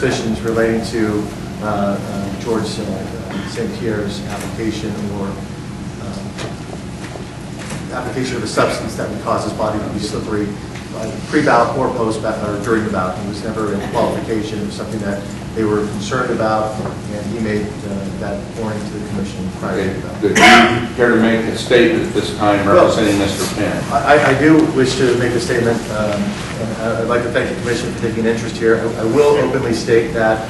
suspicions relating to George St. Pierre's application or application of a substance that would cause his body to be slippery pre-bout or post-bout or during the bout. It was never a qualification. It was something that they were concerned about, and he made that warning to the commission prior to the bout. Good. Do you care to make a statement at this time representing Mr. Penn? I do wish to make a statement, and I'd like to thank the commission for taking interest here. I will openly state that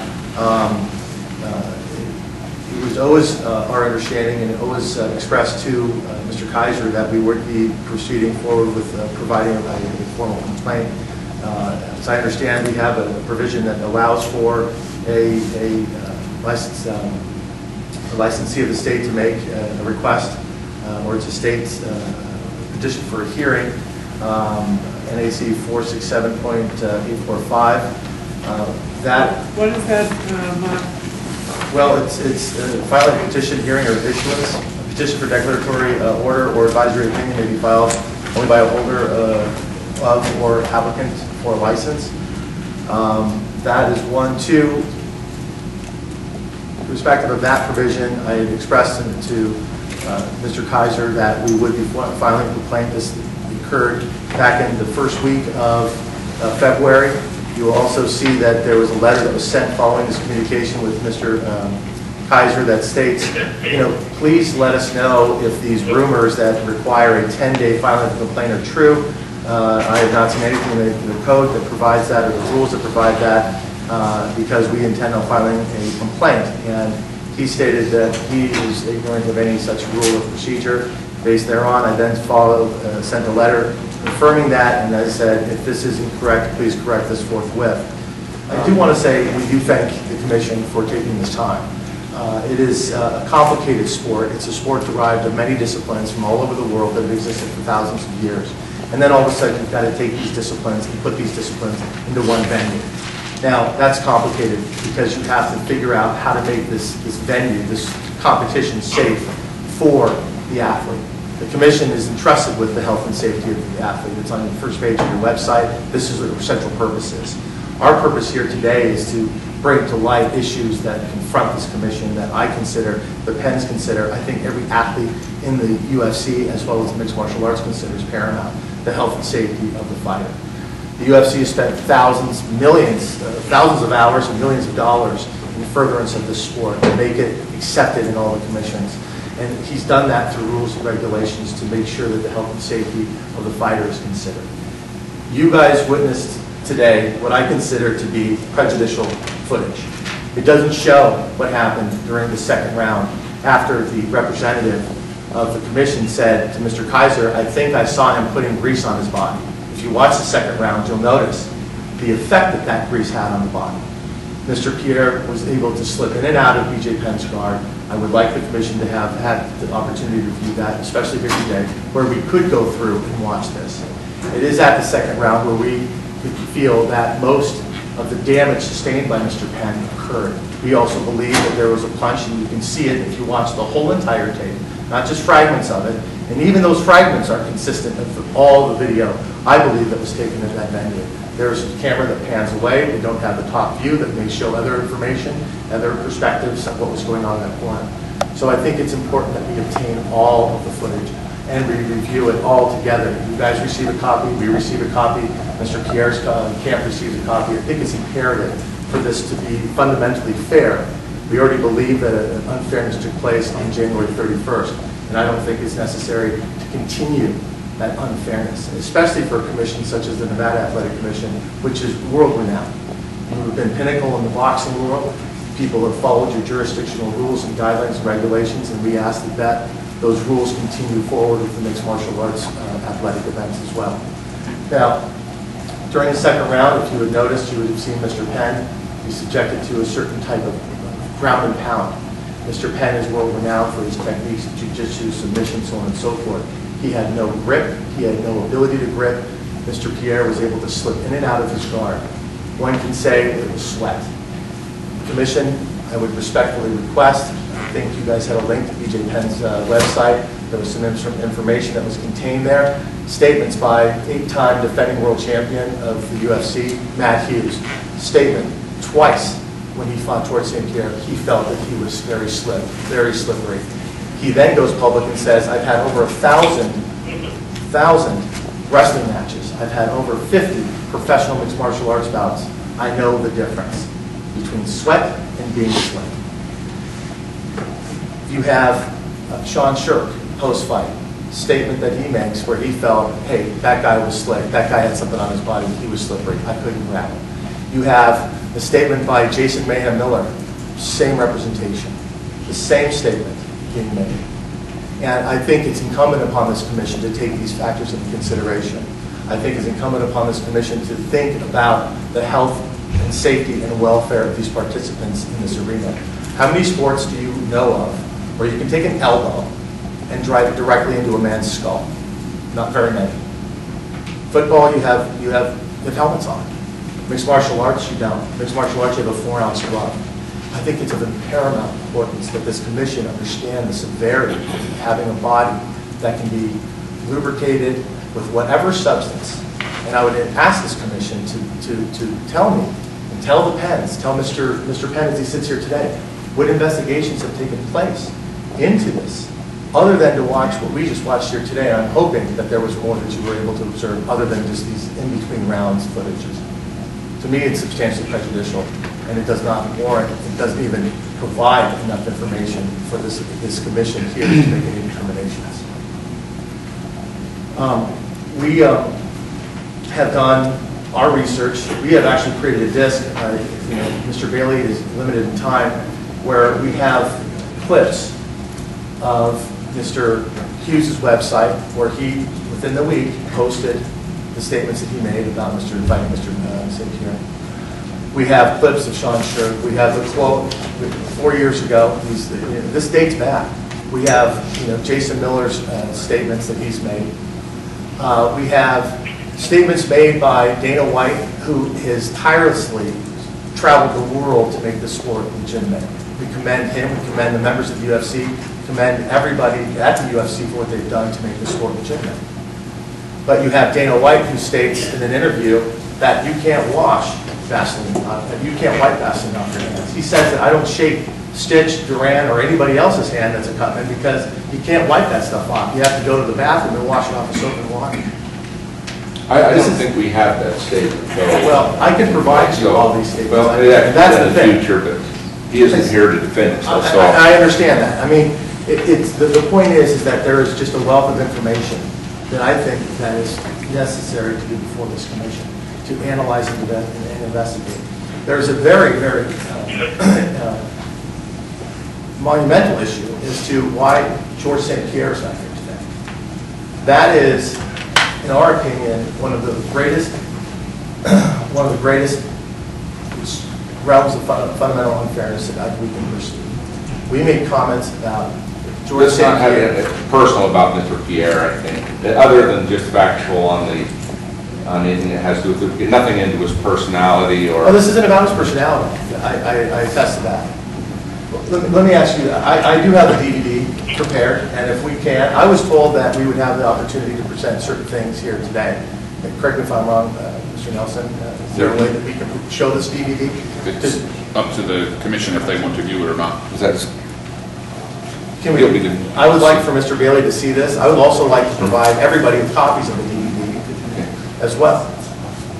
it was always our understanding and always expressed to Mr. Kaiser that we would be proceeding forward with providing a formal complaint. As I understand, we have a provision that allows for a licensee of the state to make a request or to state petition for a hearing, NAC 467.845. What is that? Well, it's filing a petition, hearing, or issuance. A petition for declaratory order or advisory opinion may be filed only by a holder of or applicant for a license. That is one. Two, respective of that provision, I had expressed to Mr. Kaiser that we would be filing a complaint. This occurred back in the first week of February. You will also see that there was a letter that was sent following this communication with Mr. Kaiser that states, please let us know if these rumors that require a 10-day filing of a complaint are true. I have not seen anything in the code that provides that or the rules that provide that because we intend on filing a complaint. And he stated that he is ignorant of any such rule or procedure. Based thereon, I then sent a letter confirming that, and I said, if this is incorrect, please correct this forthwith. I do want to say we do thank the commission for taking this time. It is a complicated sport. It's a sport derived of many disciplines from all over the world that have existed for thousands of years. And then all of a sudden, you've got to take these disciplines and put these disciplines into one venue. Now, that's complicated because you have to figure out how to make this venue, this competition, safe for the athlete. The commission is entrusted with the health and safety of the athlete. It's on the first page of your website. This is what our central purpose is. Our purpose here today is to bring to light issues that confront this commission that I consider, the Penns consider, I think every athlete in the UFC as well as the mixed martial arts considers paramount, the health and safety of the fighter. The UFC has spent thousands of hours and millions of dollars in furtherance of this sport to make it accepted in all the commissions. And he's done that through rules and regulations to make sure that the health and safety of the fighter is considered. You guys witnessed today what I consider to be prejudicial footage. It doesn't show what happened during the second round after the representative of the commission said to Mr. Kaiser, I think I saw him putting grease on his body. If you watch the second round, you'll notice the effect that that grease had on the body. Mr. Pierre was able to slip in and out of BJ Penn's guard. I would like the commission to have had the opportunity to review that, especially here today, where we could go through and watch this. It is at the second round where we feel that most of the damage sustained by Mr. Penn occurred. We also believe that there was a punch, and you can see it if you watch the whole entire tape, not just fragments of it. And even those fragments are consistent with all the video, I believe, that was taken at that venue. There's a camera that pans away. We don't have the top view that may show other information, other perspectives of what was going on in that corner. So I think it's important that we obtain all of the footage and we review it all together. You guys receive a copy, we receive a copy, Mr. Pierre's camp receives a copy. I think it's imperative for this to be fundamentally fair. We already believe that an unfairness took place on January 31st, and I don't think it's necessary to continue that unfairness, especially for a commission such as the Nevada Athletic Commission, which is world-renowned. You've been pinnacle in the boxing world. People have followed your jurisdictional rules and guidelines and regulations, and we ask that those rules continue forward with the mixed martial arts athletic events as well. Now, during the second round, if you had noticed, you would have seen Mr. Penn be subjected to a certain type of ground and pound. Mr. Penn is world-renowned for his techniques, jiu-jitsu, submission, so on and so forth. He had no grip. He had no ability to grip. Mr. Pierre was able to slip in and out of his guard. One can say it was sweat. The commission, I would respectfully request, I think you guys had a link to BJ Penn's website. There was some information that was contained there. Statements by 8-time defending world champion of the UFC, Matt Hughes. Statement, Twice, when he fought George St. Pierre, he felt that he was very slippery. He then goes public and says, I've had over 1,000 wrestling matches. I've had over 50 professional mixed martial arts bouts. I know the difference between sweat and being slick. You have Sean Shirk, post-fight, statement that he makes where he felt, hey, that guy was slick, that guy had something on his body, he was slippery, I couldn't grab him. You have the statement by Jason Mayhem Miller, same representation, the same statement being made. And I think it's incumbent upon this commission to take these factors into consideration. I think it's incumbent upon this commission to think about the health and safety and welfare of these participants in this arena. How many sports do you know of where you can take an elbow and drive it directly into a man's skull? Not very many. Football, you have helmets on. Mixed martial arts, you don't. Mixed martial arts, you have a 4-ounce glove. I think it's of paramount importance that this commission understand the severity of having a body that can be lubricated with whatever substance. And I would ask this commission to tell me, and tell the Penns, tell Mr. Penn as he sits here today, what investigations have taken place into this, other than to watch what we just watched here today. And I'm hoping that there was more that you were able to observe other than just these in-between rounds footages. To me, it's substantially prejudicial, and it does not warrant, it doesn't even provide enough information for this commission here to make any determinations. We have done our research. We have actually created a disc. Mr. Bailey is limited in time, where we have clips of Mr. Hughes' website, where he, within the week, posted the statements that he made about fighting Mr. St. Pierre. We have clips of Sean Shirk. We have the quote 4 years ago. This dates back. We have Jason Miller's statements that he's made. We have statements made by Dana White, who has tirelessly traveled the world to make this sport legitimate. We commend him. We commend the members of the UFC. Commend everybody at the UFC for what they've done to make this sport legitimate. But you have Dana White, who states in an interview that you can't wash Vaseline, you can't wipe Vaseline off your hands. He says that I don't shake Stitch, Duran, or anybody else's hand that's a cutman because you can't wipe that stuff off. You have to go to the bathroom and wash it off with soap and water. I don't think we have that statement. Well, I can provide you all these statements. Well, that's the future, but he isn't here to defend it. I understand that. I mean, the point is that there is just a wealth of information that I think that is necessary to be before this commission, to analyze and investigate. There's a very, very monumental issue as to why George St. Pierre is not here today. That is, in our opinion, one of the greatest realms of fundamental unfairness that we can pursue. We made comments about George St. Pierre. It's personal about Mr. Pierre, I think, other than just factual on anything that has to do with nothing into his personality or. Oh, this isn't about his personality. I attest to that. Let me ask you, I do have a DVD prepared, and if we can, I was told that we would have the opportunity to present certain things here today. Correct me if I'm wrong, Mr. Nelson. Is there a way that we can show this DVD? It's up to the commission if they want to view it or not. I would like for Mr. Bailey to see this. I would also like to provide everybody with copies of the DVD as well.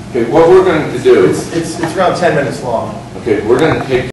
Okay, what we're going to do. It's around 10 minutes long. Okay, we're going to take